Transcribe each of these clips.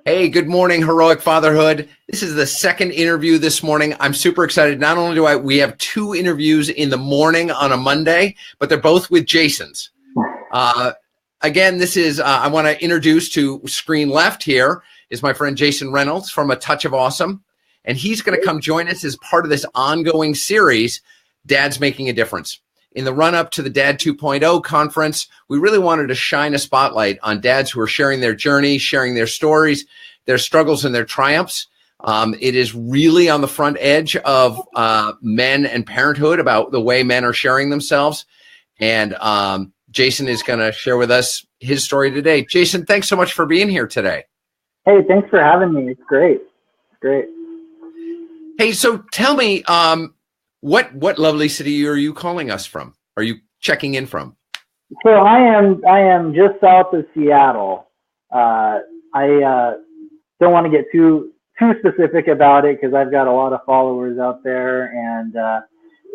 Hey, good morning, Heroic Fatherhood. This is the second interview this morning. I'm super excited. Not only do we have two interviews in the morning on a Monday, but they're both with Jason's. Again, this is, I want to introduce to screen left here is my friend Jason Reynolds from A Touch of Awesome. And he's going to come join us as part of this ongoing series, Dad's Making a Difference. In the run-up to the Dad 2.0 conference, we really wanted to shine a spotlight on dads who are sharing their journey, sharing their stories, their struggles and their triumphs. It is really on the front edge of men and parenthood about the way men are sharing themselves. And Jason is going to share with us his story today. Jason, thanks so much for being here today. Hey, thanks for having me. It's great. It's great. Hey, so tell me, what lovely city are you calling us from? Are you checking in from? So I am just south of Seattle. I don't want to get too specific about it because I've got a lot of followers out there, and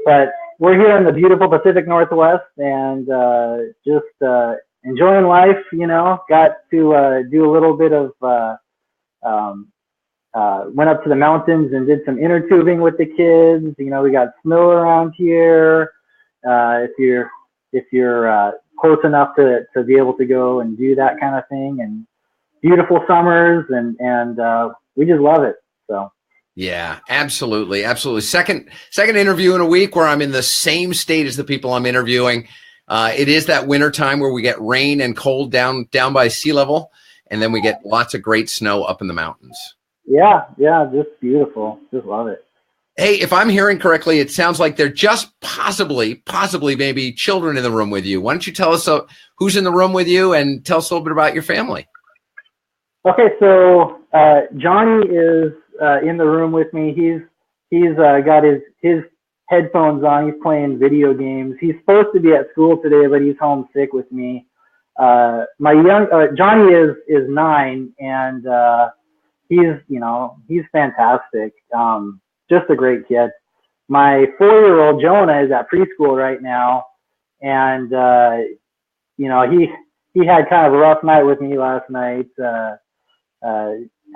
but we're here in the beautiful Pacific Northwest, and just enjoying life. You know, got to do a little bit of went up to the mountains and did some inner tubing with the kids. You know, we got snow around here. If you're close enough to be able to go and do that kind of thing, and beautiful summers, and we just love it. So. Yeah, absolutely. Absolutely. Second interview in a week where I'm in the same state as the people I'm interviewing. It is that winter time where we get rain and cold down by sea level, and then we get lots of great snow up in the mountains. Yeah, just beautiful. Just love it. Hey, if I'm hearing correctly, it sounds like they're just possibly maybe children in the room with you. Why don't you tell us who's in the room with you and tell us a little bit about your family? Okay, so Johnny is in the room with me. He's got his headphones on. He's playing video games. He's supposed to be at school today, but he's home sick with me. My Johnny is 9, and he's fantastic. Just a great kid. My 4-year-old Jonah is at preschool right now, and he had kind of a rough night with me last night.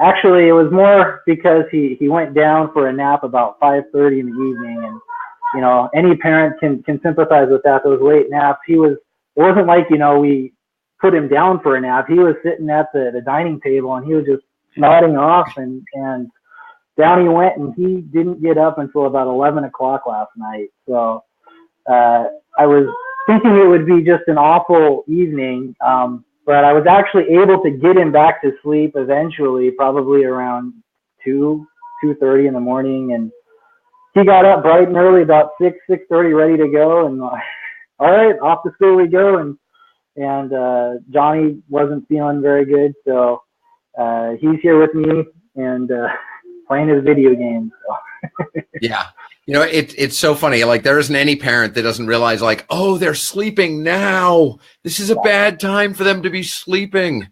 Actually, it was more because he went down for a nap about 5:30 in the evening, and you know, any parent can sympathize with that. Those late naps. It wasn't like, we put him down for a nap. He was sitting at the dining table, and he was just nodding off, and down he went, and he didn't get up until about 11 o'clock last night. So I was thinking it would be just an awful evening, but I was actually able to get him back to sleep eventually, probably around 2:30 in the morning, and he got up bright and early, about 6:30, ready to go, and all right, off to school we go, and Johnny wasn't feeling very good, so he's here with me and playing his video games. So. Yeah. It's so funny. Like, there isn't any parent that doesn't realize, like, oh, they're sleeping now. This is a bad time for them to be sleeping.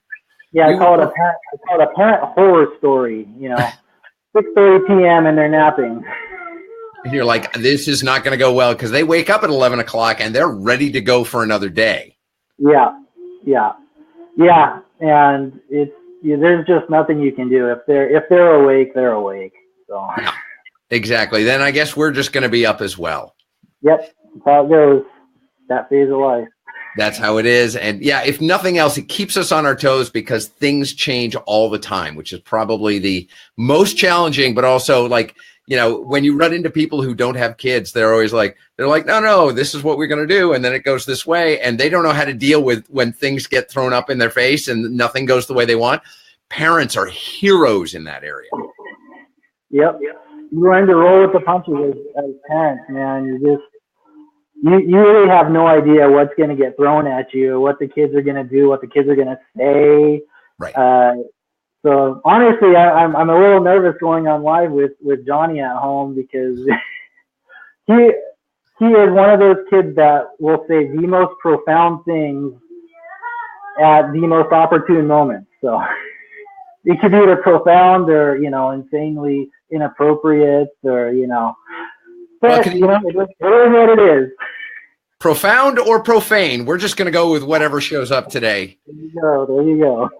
Yeah, I call it a parent horror story, 6:30 p.m. and they're napping. And you're like, this is not going to go well, because they wake up at 11 o'clock and they're ready to go for another day. Yeah. And there's just nothing you can do. If they're awake, they're awake. So. Yeah, exactly. Then I guess we're just going to be up as well. Yep. That's how it goes. That phase of life. That's how it is. And yeah, if nothing else, it keeps us on our toes because things change all the time, which is probably the most challenging, but also like, when you run into people who don't have kids, they're like, no, this is what we're going to do. And then it goes this way. And they don't know how to deal with when things get thrown up in their face and nothing goes the way they want. Parents are heroes in that area. Yep. You learn to roll with the punches as parents, man. You really have no idea what's going to get thrown at you, what the kids are going to do, what the kids are going to say. Right. So honestly, I'm a little nervous going on live with Johnny at home because he is one of those kids that will say the most profound things at the most opportune moments. So it could be either profound or, insanely inappropriate or, but, it is what it is. Profound or profane? We're just going to go with whatever shows up today. There you go.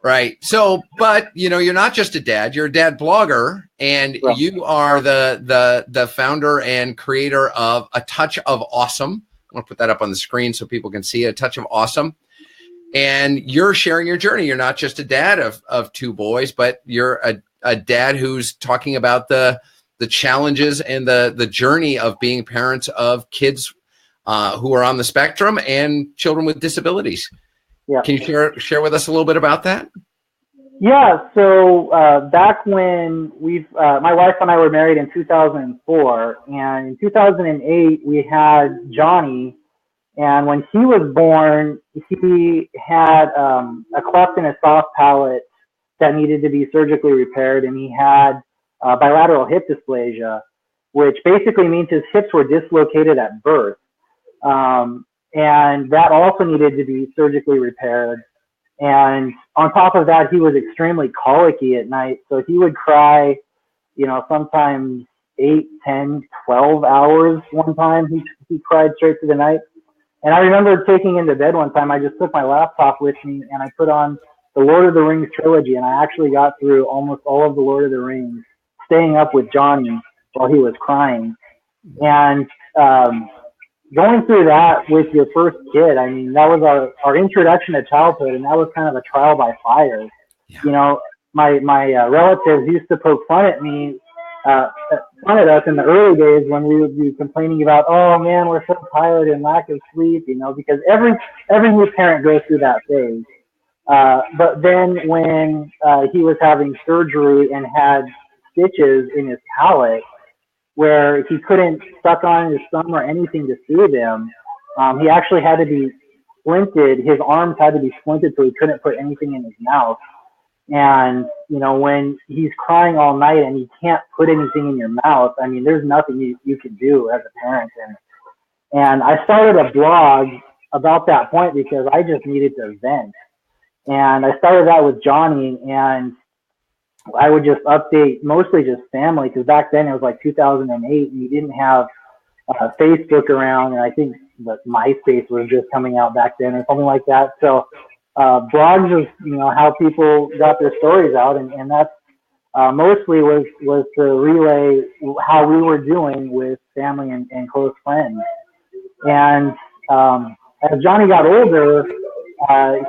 Right. So, but you're not just a dad, you're a dad blogger, and Right. you are the founder and creator of A Touch of Awesome. I want to put that up on the screen so people can see A Touch of Awesome. And you're sharing your journey. You're not just a dad of two boys, but you're a dad who's talking about the challenges and the journey of being parents of kids who are on the spectrum and children with disabilities. Yeah. Can you share with us a little bit about that? Yeah. So back when my wife and I were married in 2004, and in 2008 we had Johnny. And when he was born, he had a cleft in his soft palate that needed to be surgically repaired, and he had bilateral hip dysplasia, which basically means his hips were dislocated at birth. And that also needed to be surgically repaired. And on top of that, he was extremely colicky at night. So he would cry, sometimes 8, 10, 12 hours one time. He cried straight through the night. And I remember taking him to bed one time. I just took my laptop with me and I put on the Lord of the Rings trilogy, and I actually got through almost all of the Lord of the Rings, staying up with Johnny while he was crying. And going through that with your first kid, I mean, that was our introduction to childhood, and that was kind of a trial by fire. Yeah. My relatives used to poke fun at me, fun at us in the early days when we would be complaining about, oh man, we're so tired and lack of sleep, because every new parent goes through that phase. But then when he was having surgery and had stitches in his palate where he couldn't suck on his thumb or anything to soothe him, he actually had to be splinted. His arms had to be splinted so he couldn't put anything in his mouth. And, when he's crying all night and you can't put anything in your mouth, I mean, there's nothing you can do as a parent. And I started a blog about that point because I just needed to vent. And I started that with Johnny, and I would just update mostly just family, because back then it was like 2008 and you didn't have Facebook around, and I think that MySpace was just coming out back then or something like that. So blogs is how people got their stories out, and that's mostly was to relay how we were doing with family and close friends. And as Johnny got older,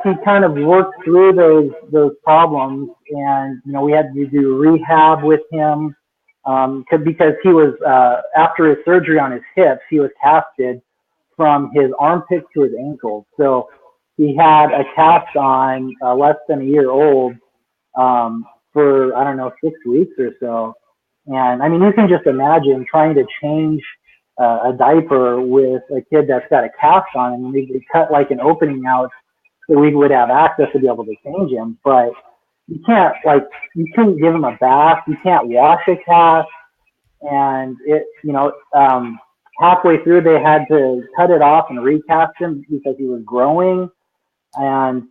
he kind of worked through those problems, and we had to do rehab with him because he was after his surgery on his hips, he was casted from his armpits to his ankles. So he had a cast on less than a year old for, I don't know, 6 weeks or so. And I mean, you can just imagine trying to change a diaper with a kid that's got a cast on, and they cut like an opening out so we would have access to be able to change him. But you couldn't give him a bath. You can't wash a cast. And halfway through they had to cut it off and recast him because he was growing, and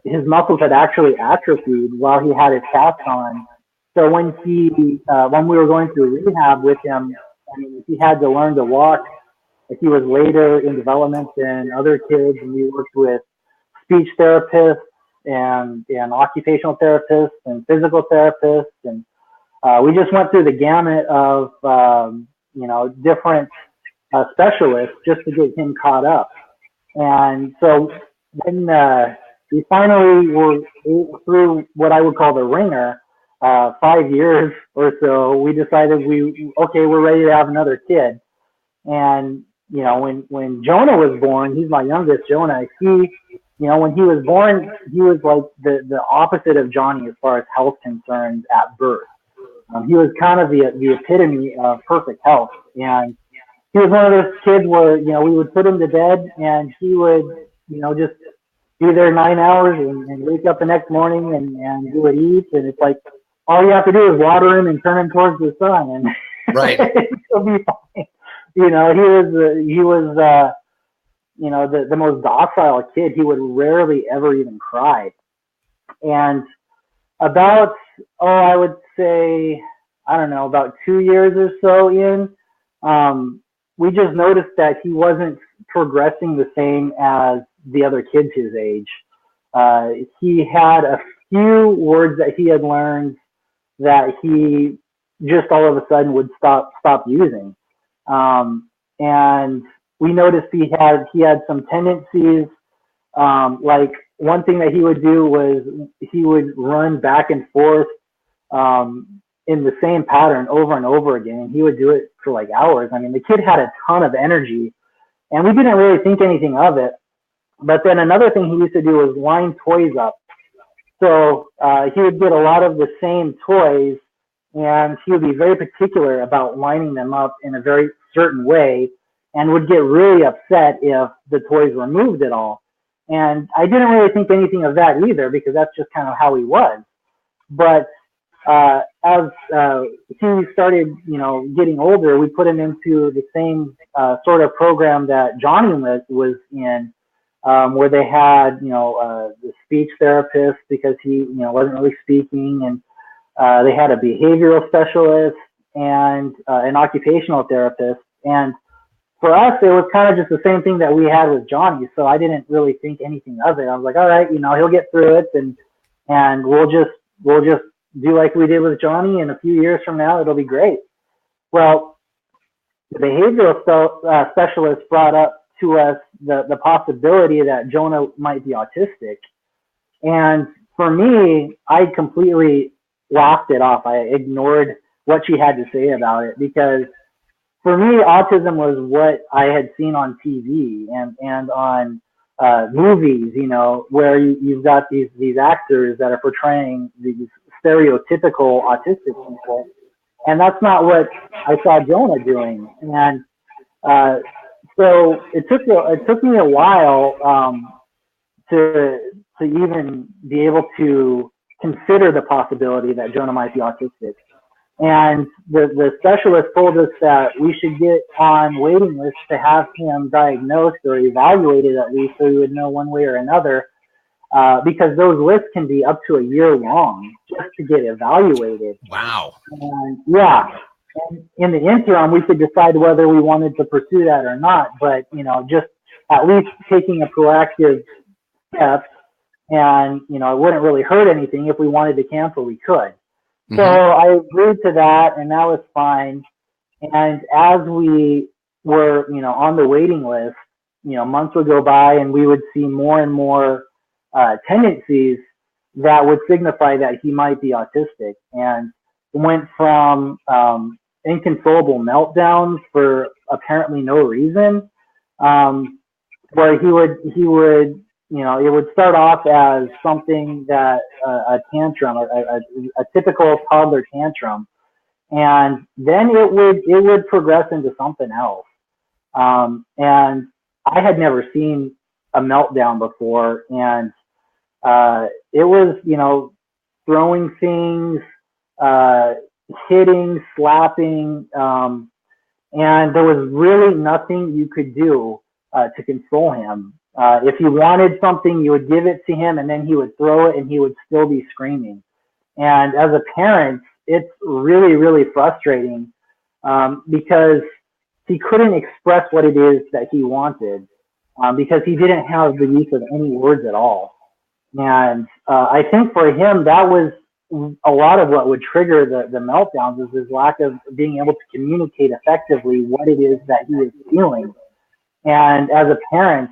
his muscles had actually atrophied while he had his cast on. So when we were going through rehab with him, I mean, he had to learn to walk. He was later in development than other kids, and we worked with speech therapists and occupational therapists and physical therapists, and we just went through the gamut of different specialists just to get him caught up. And so when we finally were through what I would call the ringer, 5 years or so, we decided we're ready to have another kid. And when Jonah was born, he's my youngest, Jonah. When he was born, he was like the opposite of Johnny as far as health concerns at birth. He was kind of the epitome of perfect health, and he was one of those kids where we would put him to bed and he would just be there 9 hours and wake up the next morning and he would eat, and it's like all you have to do is water him and turn him towards the sun, and right, he'll be fine. He was the most docile kid. He would rarely ever even cry. And about, I would say, I don't know, about 2 years or so in, we just noticed that he wasn't progressing the same as the other kids his age. He had a few words that he had learned that he just all of a sudden would stop using. And we noticed he had some tendencies. Like one thing that he would do was he would run back and forth in the same pattern over and over again. And he would do it for like hours. I mean, the kid had a ton of energy, and we didn't really think anything of it. But then another thing he used to do was line toys up. So he would get a lot of the same toys, and he would be very particular about lining them up in a very certain way, and would get really upset if the toys were moved at all. And I didn't really think anything of that either, because that's just kind of how he was. But as he started, getting older, we put him into the same sort of program that Johnny was in, where they had, the speech therapist, because he, wasn't really speaking, and they had a behavioral specialist and an occupational therapist. And for us, it was kind of just the same thing that we had with Johnny. So I didn't really think anything of it. I was like, all right, he'll get through it, and we'll just do like we did with Johnny. And a few years from now, it'll be great. Well, the behavioral specialist brought up to us the possibility that Jonah might be autistic. And for me, I completely laughed it off. I ignored what she had to say about it, because for me, autism was what I had seen on TV and on movies, where you've got these actors that are portraying these stereotypical autistic people. And that's not what I saw Jonah doing. And so it took me a while to even be able to consider the possibility that Jonah might be autistic. And the specialist told us that we should get on waiting lists to have him diagnosed or evaluated, at least, so we would know one way or another, because those lists can be up to a year long just to get evaluated. Wow. And yeah. And in the interim, we could decide whether we wanted to pursue that or not. But, just at least taking a proactive step, and, it wouldn't really hurt anything. If we wanted to cancel, we could. Mm-hmm. So I agreed to that, and that was fine. And as we were, on the waiting list, months would go by, and we would see more and more tendencies that would signify that he might be autistic. And it went from inconsolable meltdowns for apparently no reason, where he would, it would start off as something that a tantrum, a typical toddler tantrum, and then it would progress into something else. And I had never seen a meltdown before, and it was, throwing things, hitting, slapping, and there was really nothing you could do to console him. If he wanted something, you would give it to him, and then he would throw it, and he would still be screaming. And as a parent, it's really, really frustrating, because he couldn't express what it is that he wanted, because he didn't have the use of any words at all. And I think for him, that was a lot of what would trigger the meltdowns, is his lack of being able to communicate effectively what it is that he is feeling. And as a parent,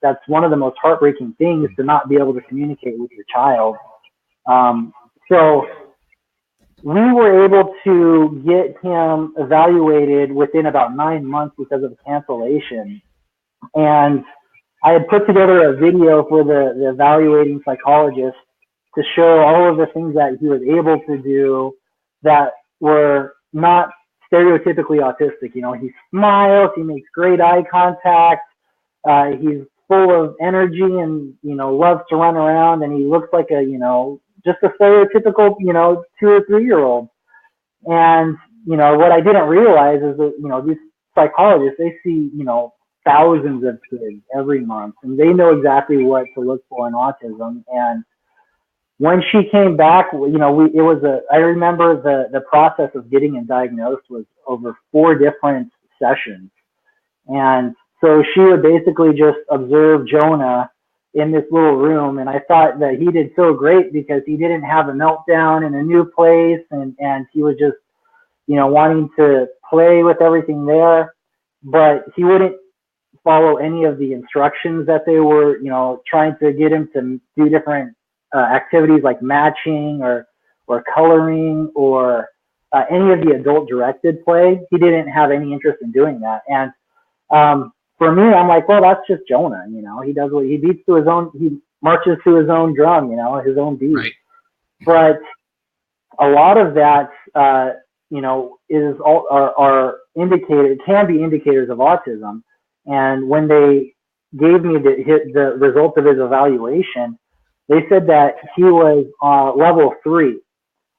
that's one of the most heartbreaking things, to not be able to communicate with your child. So we were able to get him evaluated within about 9 months because of the cancellation. And I had put together a video for the evaluating psychologist to show all of the things that he was able to do that were not stereotypically autistic. He smiles, he makes great eye contact, he's full of energy, and loves to run around, and he looks like a just a stereotypical 2 or 3 year old. And what I didn't realize is that these psychologists, they see thousands of kids every month, and they know exactly what to look for in autism. And when she came back, I remember the process of getting him diagnosed was over 4 different sessions. And so she would basically just observe Jonah in this little room, and I thought that he did so great because he didn't have a meltdown in a new place, and he was just, wanting to play with everything there, but he wouldn't follow any of the instructions that they were, trying to get him to do different activities like matching or coloring or any of the adult directed play. He didn't have any interest in doing that. And for me, I'm like, well, that's just Jonah. He does what he beats to his own, he marches to his own drum, his own beat. Right. But a lot of that, is all are indicated, can be indicators of autism. And when they gave me the results of his evaluation, they said that he was level 3.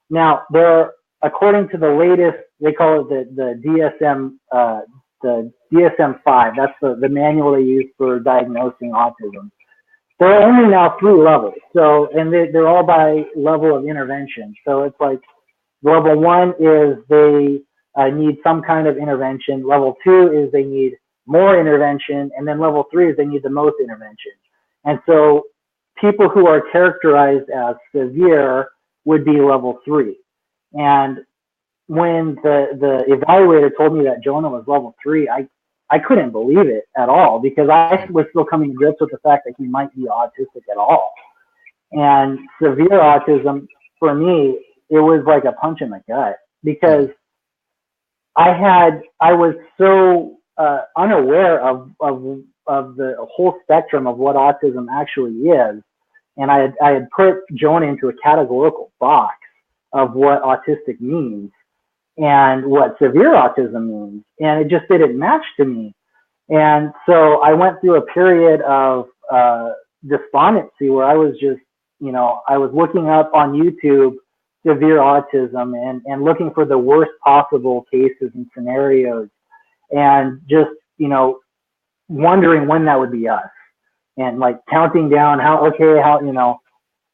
Now, according to the latest, they call it the DSM-5. That's the manual they use for diagnosing autism. There are only now 3 levels. So, and they're all by level of intervention. So it's like level 1 is they need some kind of intervention. Level 2 is they need more intervention, and then level 3 is they need the most intervention. And so people who are characterized as severe would be level 3. And when the evaluator told me that Jonah was level 3, I couldn't believe it at all, because I was still coming to grips with the fact that he might be autistic at all. And severe autism, for me, it was like a punch in the gut, because I was so unaware of the whole spectrum of what autism actually is. And I had put Jonah into a categorical box of what autistic means and what severe autism means. And it just didn't match to me. And so I went through a period of despondency where I was just, I was looking up on YouTube severe autism and looking for the worst possible cases and scenarios, and just, wondering when that would be us, and like counting down it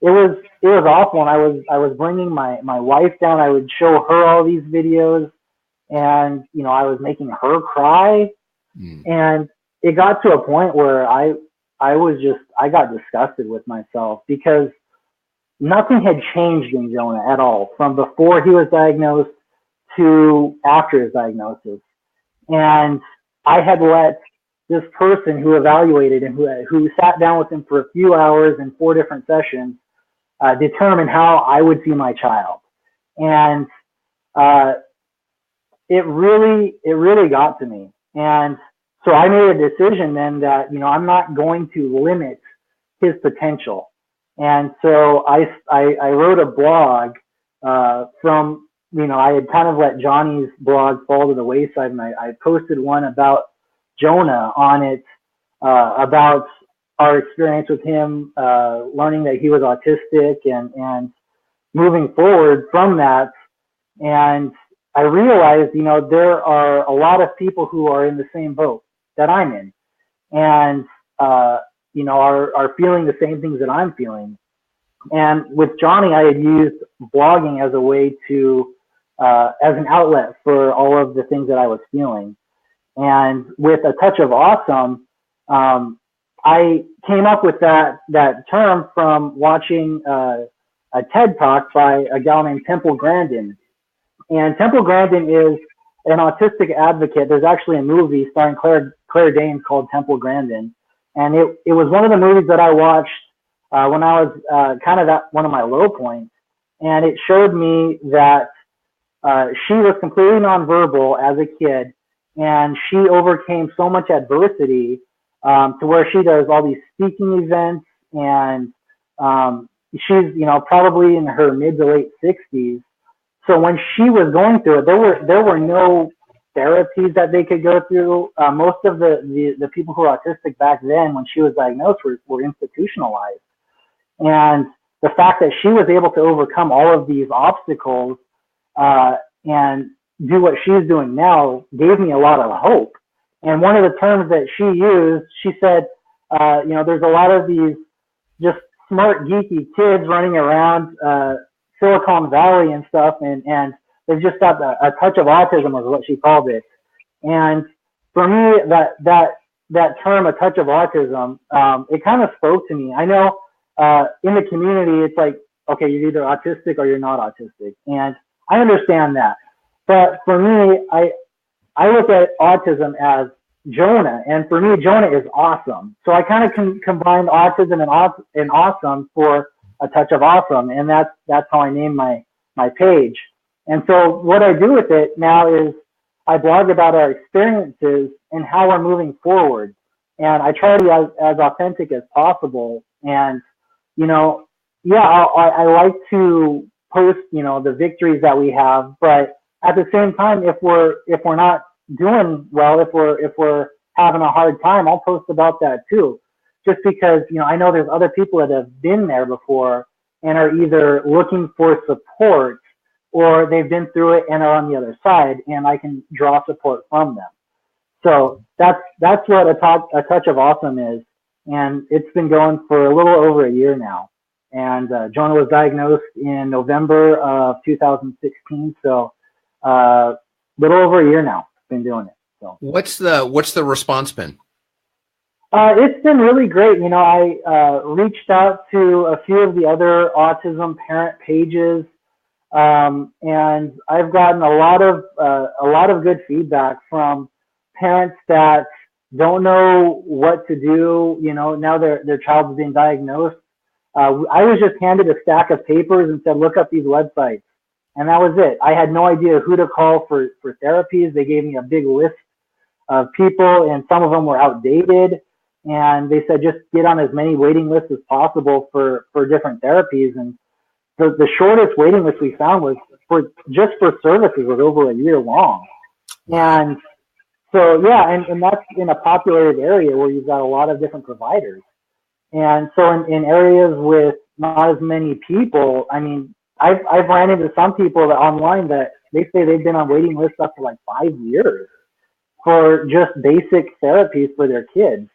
was awful. And I was bringing my wife down. I would show her all these videos, and, I was making her cry. And it got to a point where I got disgusted with myself, because nothing had changed in Jonah at all from before he was diagnosed to after his diagnosis. And I had let this person who evaluated him, who sat down with him for a few hours in 4 different sessions, determine how I would see my child. And it really got to me. And so I made a decision then that, I'm not going to limit his potential. And so I wrote a blog from, I had kind of let Johnny's blog fall to the wayside, and I posted one about Jonah on it, about our experience with him, learning that he was autistic, and moving forward from that. And I realized, there are a lot of people who are in the same boat that I'm in, and, are feeling the same things that I'm feeling. And with Johnny, I had used blogging as a way to, as an outlet for all of the things that I was feeling. And with A Touch of Awesome, I came up with that term from watching a TED Talk by a gal named Temple Grandin. And Temple Grandin is an autistic advocate. There's actually a movie starring Claire Danes called Temple Grandin. And it was one of the movies that I watched when I was kind of at one of my low points. And it showed me that she was completely nonverbal as a kid, and she overcame so much adversity to where she does all these speaking events, and she's, probably in her mid to late 60s. So when she was going through it, there were no therapies that they could go through. Most of the people who were autistic back then, when she was diagnosed, were institutionalized. And the fact that she was able to overcome all of these obstacles and do what she's doing now gave me a lot of hope. And one of the terms that she used, she said, there's a lot of these just smart, geeky kids running around Silicon Valley and stuff, and they've just got a touch of autism, is what she called it. And for me, that that term, a touch of autism, it kind of spoke to me. I know in the community, it's like, okay, you're either autistic or you're not autistic. And I understand that. But for me, I look at autism as Jonah. And for me, Jonah is awesome. So I kind of combined autism and awesome for a touch of awesome. And that's how I named my page. And so what I do with it now is I blog about our experiences and how we're moving forward. And I try to be as authentic as possible. And, you know, yeah, I like to post, you know, the victories that we have, but at the same time, if we're not doing well, if we're having a hard time, I'll post about that too. Just because, you know, I know there's other people that have been there before and are either looking for support or they've been through it and are on the other side, and I can draw support from them. So that's what a touch of awesome is, and it's been going for a little over a year now. And Jonah was diagnosed in November of 2016, so little over a year now. Been doing it. So what's the response been? It's been really great. You know, I reached out to a few of the other autism parent pages. And I've gotten a lot of good feedback from parents that don't know what to do. You know, now their child's been diagnosed. I was just handed a stack of papers and said, look up these websites. And that was it. I had no idea who to call for therapies. They gave me a big list of people, and some of them were outdated. And they said, just get on as many waiting lists as possible for different therapies. And the shortest waiting list we found was for services was over a year long. And so, yeah, and that's in a populated area where you've got a lot of different providers. And so in areas with not as many people, I mean, I've ran into some people that online that they say they've been on waiting lists up to like 5 years for just basic therapies for their kids.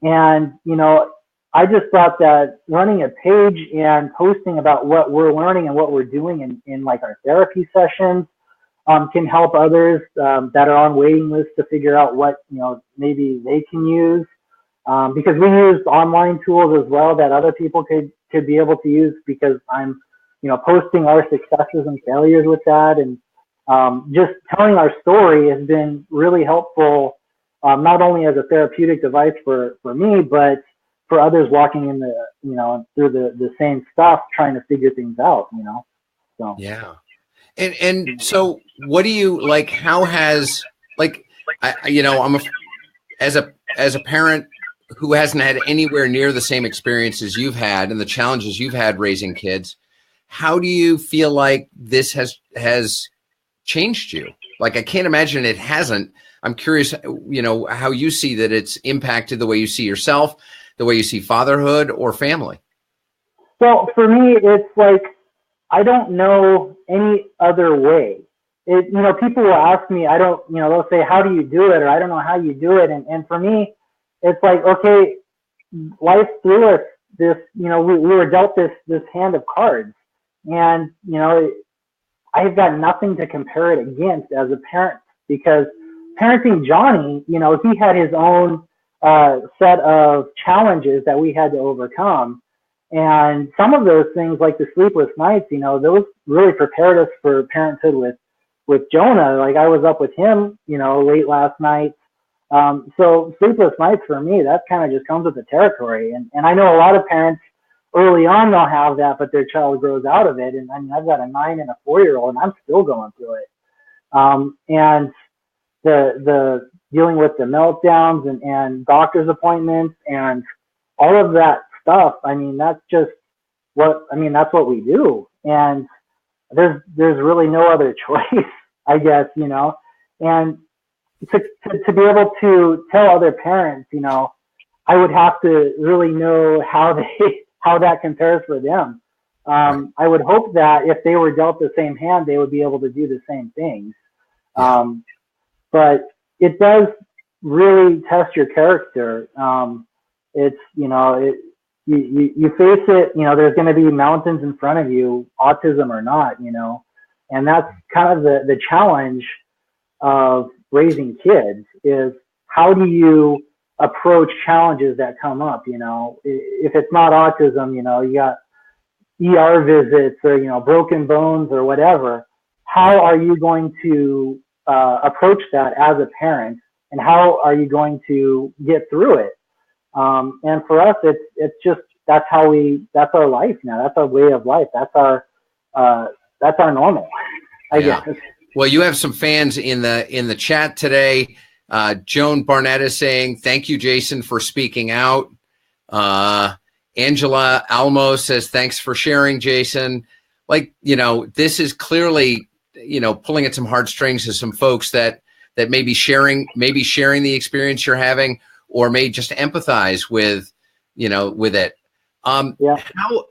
And, you know, I just thought that running a page and posting about what we're learning and what we're doing in like our therapy sessions can help others that are on waiting lists to figure out what, you know, maybe they can use. Because we use online tools as well that other people could be able to use, because I'm, you know, posting our successes and failures with that. And just telling our story has been really helpful, not only as a therapeutic device for me, but for others walking in the, you know, through the same stuff, trying to figure things out, you know? So. Yeah. And so what do you like, how has, like, you know, as a parent who hasn't had anywhere near the same experiences you've had and the challenges you've had raising kids, how do you feel like this has changed you? Like, I can't imagine it hasn't. I'm curious, you know, how you see that it's impacted the way you see yourself, the way you see fatherhood or family. Well, for me, it's like, I don't know any other way. You know, people will ask me, I don't, you know, they'll say, how do you do it? Or I don't know how you do it. And for me, it's like, okay, life threw us this, you know, we were dealt this hand of cards. And, you know, I've got nothing to compare it against as a parent, because parenting Johnny, you know, he had his own set of challenges that we had to overcome. And some of those things, like the sleepless nights, you know, those really prepared us for parenthood with Jonah. Like, I was up with him, you know, late last night. So sleepless nights for me, that kind of just comes with the territory. And I know a lot of parents early on, they'll have that, but their child grows out of it. And I mean, I've got a 9 and a 4-year-old, and I'm still going through it. And the dealing with the meltdowns and doctor's appointments and all of that stuff. I mean, that's what we do. And there's really no other choice, I guess, you know. And to be able to tell other parents, you know, I would have to really know how that compares for them. I would hope that if they were dealt the same hand, they would be able to do the same things. But it does really test your character. It's, you know, you face it, you know, there's going to be mountains in front of you, autism or not, you know, and that's kind of the challenge of raising kids, is how do you approach challenges that come up. You know, if it's not autism, you know, you got ER visits or, you know, broken bones or whatever. How are you going to approach that as a parent, and how are you going to get through it? And for us, it's just, that's our life now. That's our way of life. That's our normal, I guess. Well, you have some fans in the chat today. Joan Barnett is saying, thank you, Jason, for speaking out. Angela Almo says, thanks for sharing, Jason. Like, you know, this is clearly, you know, pulling at some heartstrings to some folks that may be sharing the experience you're having, or may just empathize with, you know, with it. How,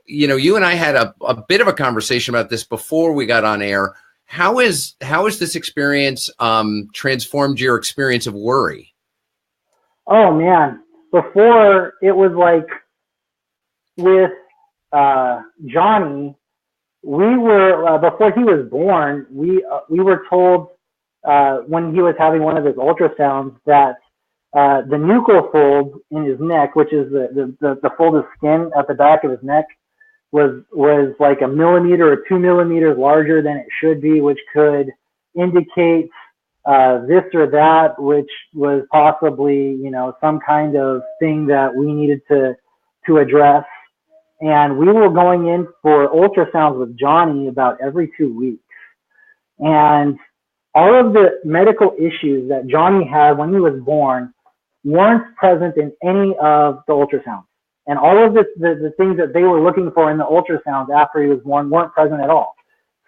you know, you and I had a bit of a conversation about this before we got on air. How is this experience transformed your experience of worry? Oh man, before it was like with Johnny, we were before he was born, we were told when he was having one of his ultrasounds that the nuchal fold in his neck, which is the fold of skin at the back of his neck, was like 1 millimeter or 2 millimeters larger than it should be, which could indicate this or that, which was possibly, you know, some kind of thing that we needed to address. And we were going in for ultrasounds with Johnny about every 2 weeks. And all of the medical issues that Johnny had when he was born weren't present in any of the ultrasounds. And all of the things that they were looking for in the ultrasounds after he was born weren't present at all.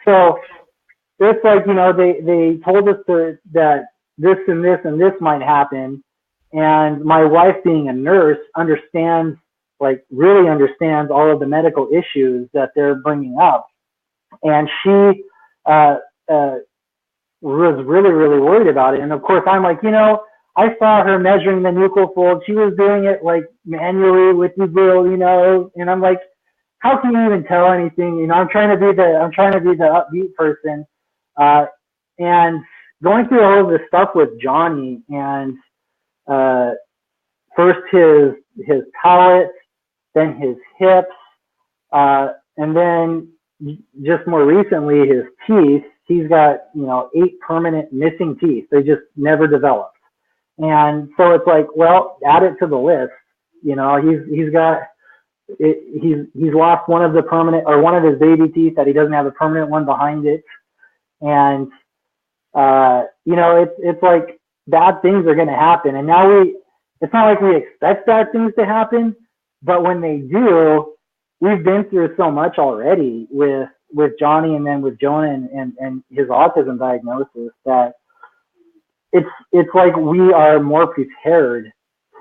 So it's like, you know, they told us that this and this and this might happen. And my wife, being a nurse, really understands all of the medical issues that they're bringing up. And she was really, really worried about it. And of course, I'm like, you know, I saw her measuring the nuchal fold. She was doing it like manually with the drill, you know, and I'm like, how can you even tell anything? You know, I'm trying to be the upbeat person. And going through all of this stuff with Johnny, and first his palate, then his hips, and then just more recently his teeth. He's got, you know, 8 permanent missing teeth. They just never developed. And so it's like, well, add it to the list. You know, he's lost one of the permanent, or one of his baby teeth that he doesn't have a permanent one behind it. And, you know, it's like bad things are going to happen. And now it's not like we expect bad things to happen, but when they do, we've been through so much already with Johnny, and then with Jonah and his autism diagnosis, that it's like we are more prepared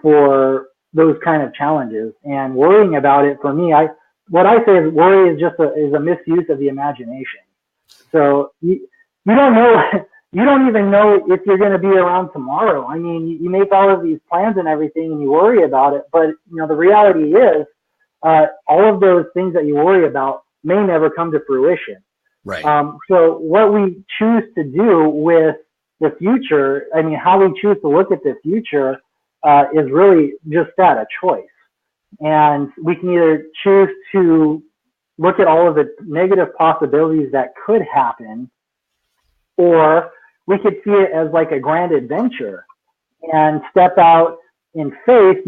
for those kind of challenges. And worrying about it, for me, what I say is worry is just a misuse of the imagination. So you don't know, you don't even know if you're going to be around tomorrow. I mean, you make all of these plans and everything, and you worry about it, but you know, the reality is all of those things that you worry about may never come to fruition. Right. So what we choose to do with the future, I mean, how we choose to look at the future is really just that, a choice. And we can either choose to look at all of the negative possibilities that could happen, or we could see it as like a grand adventure and step out in faith,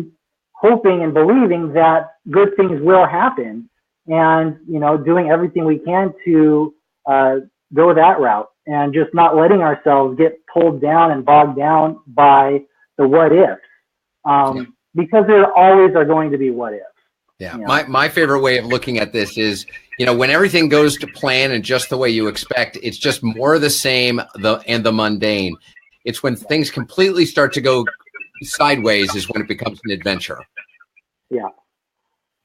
hoping and believing that good things will happen, and, you know, doing everything we can to go that route, and just not letting ourselves get pulled down and bogged down by the what ifs, because there always are going to be what ifs. Yeah. You know? My favorite way of looking at this is, you know, when everything goes to plan and just the way you expect, it's just more of the same, and the mundane. It's when things completely start to go sideways is when it becomes an adventure. Yeah.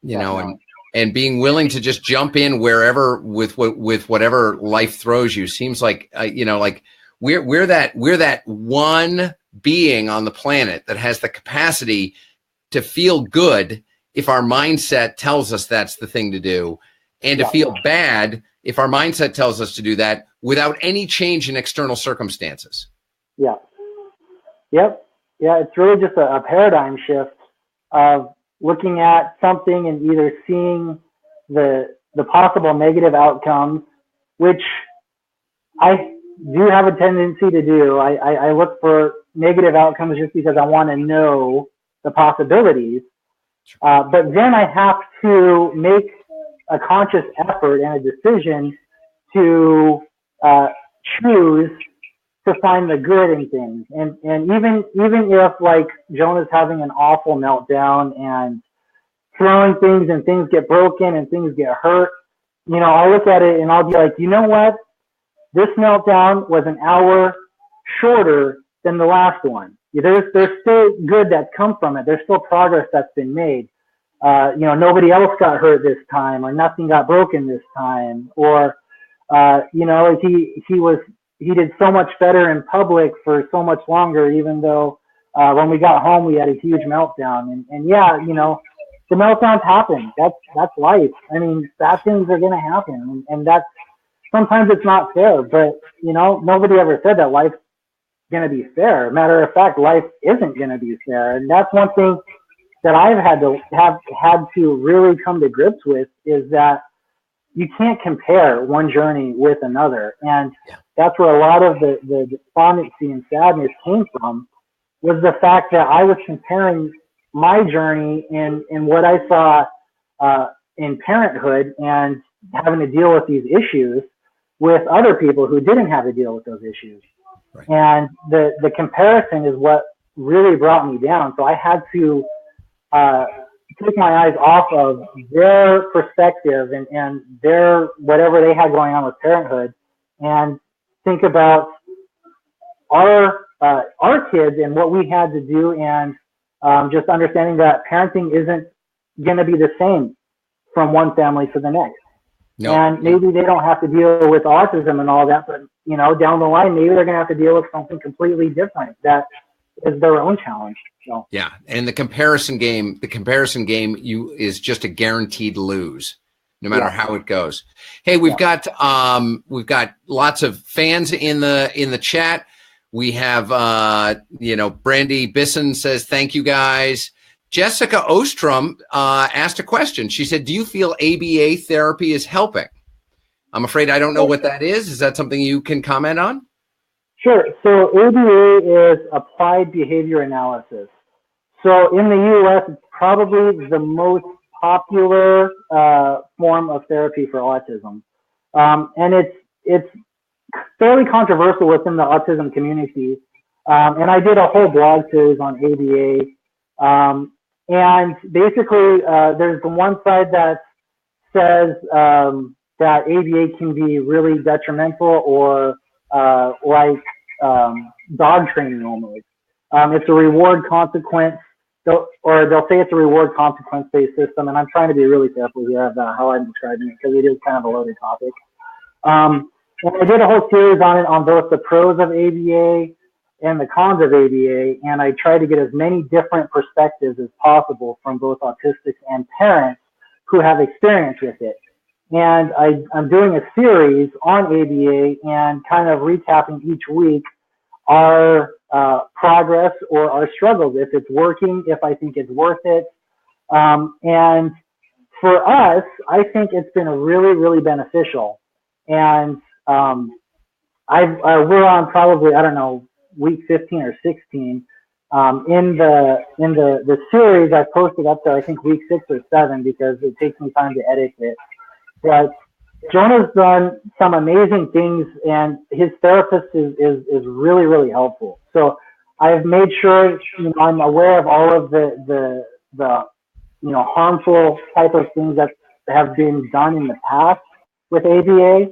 You know, and being willing to just jump in wherever with whatever life throws you seems like, you know, like we're that one being on the planet that has the capacity to feel good if our mindset tells us that's the thing to do, and to feel bad if our mindset tells us to do that, without any change in external circumstances. Yeah. Yep. Yeah, it's really just a paradigm shift of looking at something and either seeing the possible negative outcomes, which I do have a tendency to do. I look for negative outcomes just because I want to know the possibilities. But then I have to make a conscious effort and a decision to choose to find the good in things. And even if like Jonah's having an awful meltdown and throwing things and things get broken and things get hurt, I'll look at it and I'll be like, you know what? This meltdown was an hour shorter than the last one. There's still good that's come from it. There's still progress that's been made. Nobody else got hurt this time, or nothing got broken this time, or he did so much better in public for so much longer, even though when we got home we had a huge meltdown. And yeah, the meltdowns happen. That's life. I mean, bad things are gonna happen, and that's sometimes it's not fair. But nobody ever said that life's gonna be fair. Matter of fact, life isn't gonna be fair, and that's one thing that I've had to really come to grips with, is that you can't compare one journey with another. And that's where a lot of the despondency and sadness came from, was the fact that I was comparing my journey in what I saw in parenthood and having to deal with these issues with other people who didn't have to deal with those issues. Right. And the comparison is what really brought me down. So I had to take my eyes off of their perspective and their whatever they had going on with parenthood, and think about our kids and what we had to do, and just understanding that parenting isn't going to be the same from one family to the next. No. And maybe they don't have to deal with autism and all that, but down the line, maybe they're going to have to deal with something completely different that is their own challenge. So. Yeah, and the comparison game is just a guaranteed lose, no matter how it goes. Hey, we've got lots of fans in the chat. We have Brandy Bisson says thank you guys. Jessica Ostrom asked a question. She said, "Do you feel ABA therapy is helping?" I'm afraid I don't know what that is. Is that something you can comment on? Sure. So ABA is applied behavior analysis. So in the U.S., it's probably the most popular form of therapy for autism, and it's fairly controversial within the autism community. And I did a whole blog series on ABA, and basically there's the one side that says that ABA can be really detrimental, or like dog training almost. It's a reward consequence, or they'll say it's a reward consequence based system, and I'm trying to be really careful here about how I'm describing it, because it is kind of a loaded topic. And I did a whole series on it, on both the pros of ABA and the cons of ABA, and I tried to get as many different perspectives as possible from both autistics and parents who have experience with it. And I'm doing a series on ABA and kind of recapping each week our progress or our struggles, if it's working, if I think it's worth it. And for us, I think it's been really, really beneficial. And we're on probably, I don't know, week 15 or 16. In the series, I posted up to, I think, week 6 or 7, because it takes me time to edit it. But Jonah's done some amazing things, and his therapist is really, really helpful. So I've made sure I'm aware of all of the harmful type of things that have been done in the past with ABA,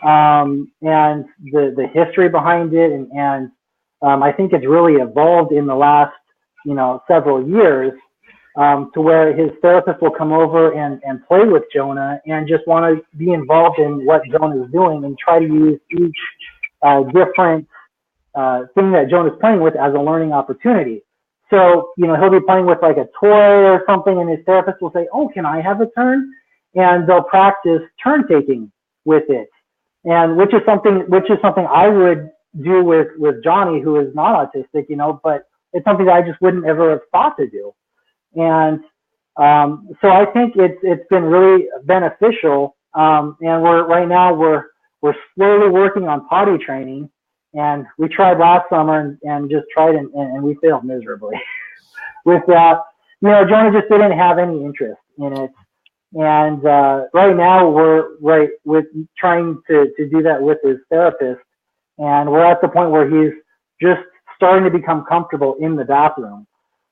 and the history behind it, and I think it's really evolved in the last several years, to where his therapist will come over and play with Jonah and just want to be involved in what Jonah is doing, and try to use each different thing that Jonah's playing with as a learning opportunity. So, he'll be playing with like a toy or something, and his therapist will say, "Oh, can I have a turn?" And they'll practice turn taking with it, and which is something I would do with Johnny, who is not autistic, but it's something that I just wouldn't ever have thought to do. And so I think it's been really beneficial. And we're slowly working on potty training. And we tried last summer and just tried and we failed miserably with that. Jonah just didn't have any interest in it. And right now we're with trying to do that with his therapist. And we're at the point where he's just starting to become comfortable in the bathroom,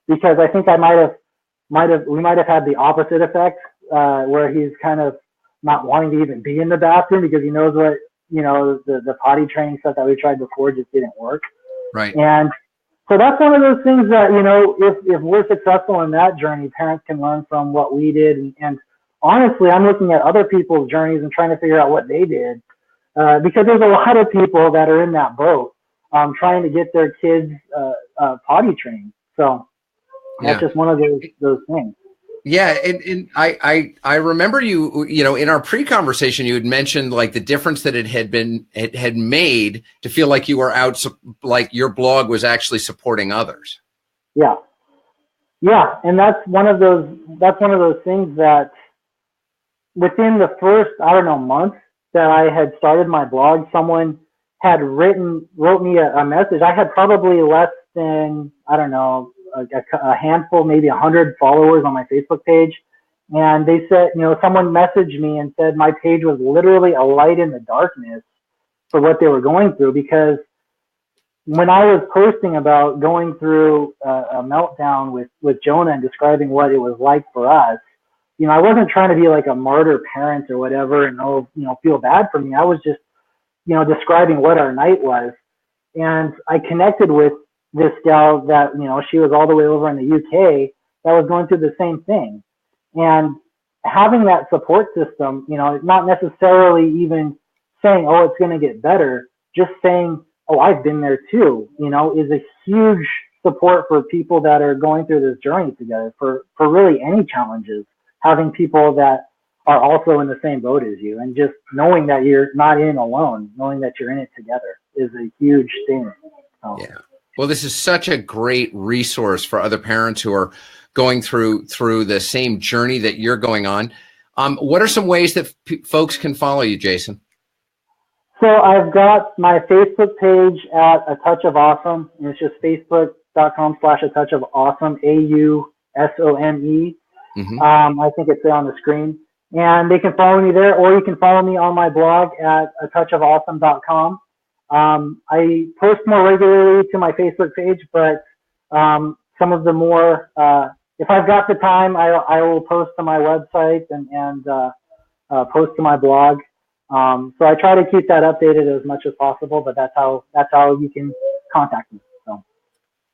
because I think we might have had the opposite effect, where he's kind of not wanting to even be in the bathroom because he knows what, the potty training stuff that we tried before just didn't work. Right. And so that's one of those things that, if we're successful in that journey, parents can learn from what we did. And honestly, I'm looking at other people's journeys and trying to figure out what they did, because there's a lot of people that are in that boat, trying to get their kids potty trained. So that's just one of those things. Yeah, and I remember you in our pre-conversation you had mentioned like the difference that it had made to feel like you were out, like your blog was actually supporting others. Yeah, and that's one of those things that within the first month that I had started my blog, someone had wrote me a message. I had probably less than a handful, maybe 100 followers on my Facebook page. And they said, someone messaged me and said my page was literally a light in the darkness for what they were going through. Because when I was posting about going through a meltdown with Jonah and describing what it was like for us, I wasn't trying to be like a martyr parent or whatever and, feel bad for me. I was just, describing what our night was. And I connected with this gal that, she was all the way over in the UK that was going through the same thing. And having that support system, not necessarily even saying, oh, it's going to get better, just saying, oh, I've been there too, is a huge support for people that are going through this journey together for really any challenges. Having people that are also in the same boat as you, and just knowing that you're not in alone, knowing that you're in it together is a huge thing. So. Yeah. Well, this is such a great resource for other parents who are going through the same journey that you're going on. What are some ways that folks can follow you, Jason? So I've got my Facebook page at A Touch of Awesome. And it's just facebook.com/A Touch of Awesome, AUSOME. Mm-hmm. I think it's there on the screen. And they can follow me there, or you can follow me on my blog at atouchofawesome.com. I post more regularly to my Facebook page, but some of the more, if I've got the time, I will post to my website and post to my blog. So I try to keep that updated as much as possible, but that's how you can contact me. So.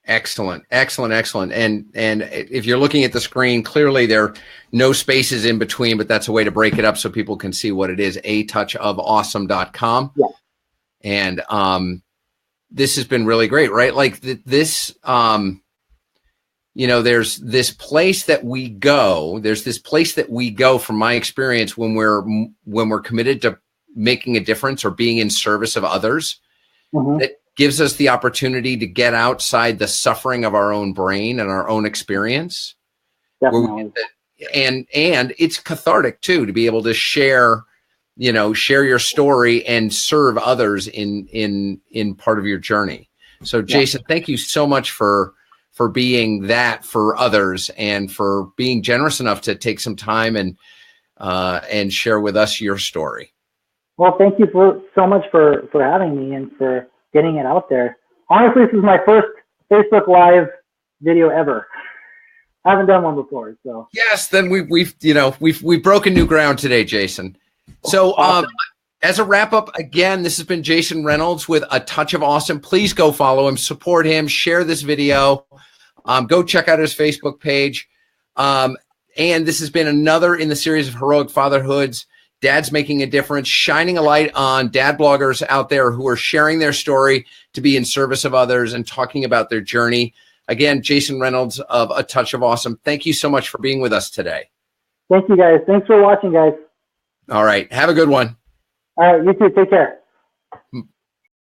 Excellent. And if you're looking at the screen, clearly there are no spaces in between, but that's a way to break it up so people can see what it is, atouchofawesome.com. Yeah. And this has been really great, right? Like this, there's this place that we go. There's this place that we go, from my experience, when we're committed to making a difference or being in service of others. Mm-hmm. That gives us the opportunity to get outside the suffering of our own brain and our own experience. Definitely. And it's cathartic too, to be able to share your story and serve others in part of your journey. So Jason, thank you so much for being that for others and for being generous enough to take some time and share with us your story. Well, thank you so much for having me and for getting it out there. Honestly, this is my first Facebook Live video ever. I haven't done one before, so. Yes, then we've broken new ground today, Jason. So awesome. As a wrap up, again, this has been Jason Reynolds with A Touch of Awesome. Please go follow him, support him, share this video. Go check out his Facebook page. And this has been another in the series of Heroic Fatherhoods. Dads Making a Difference, shining a light on dad bloggers out there who are sharing their story to be in service of others and talking about their journey. Again, Jason Reynolds of A Touch of Awesome. Thank you so much for being with us today. Thank you, guys. Thanks for watching, guys. All right. Have a good one. All right. You too. Take care.